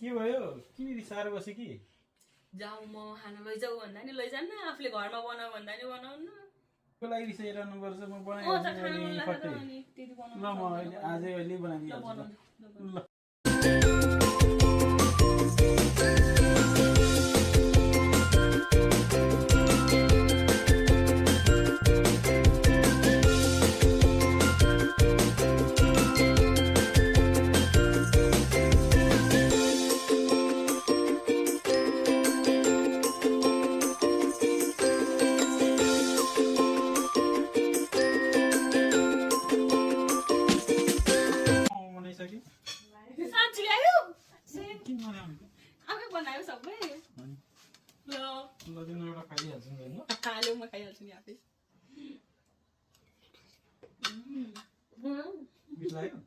के भयो किन रिसाएर बस्यो कि जाऊ म खाना लैजाऊ भन्दा नि लैजान्न आफूले घरमा बनाऊ भन्दा नि बनाउनु को लागि रिसाइरहनु पर्छ म म त बनाइहाल्छु खानु नि लाग्यो फट्टै अनि त्यति ल बनाउनु म अहिले आजै अहिले ल बनाइदिन्छु बनाउँछु ल बनाइसक्यो साँच्ची ल्यायो किन बनाउने आफै बनायो सबै ल ल तिम्रो एउटा खाइहाल्छु नि ल हाल्यो म खाइहाल्छु नि आफै मिठ लाग्यो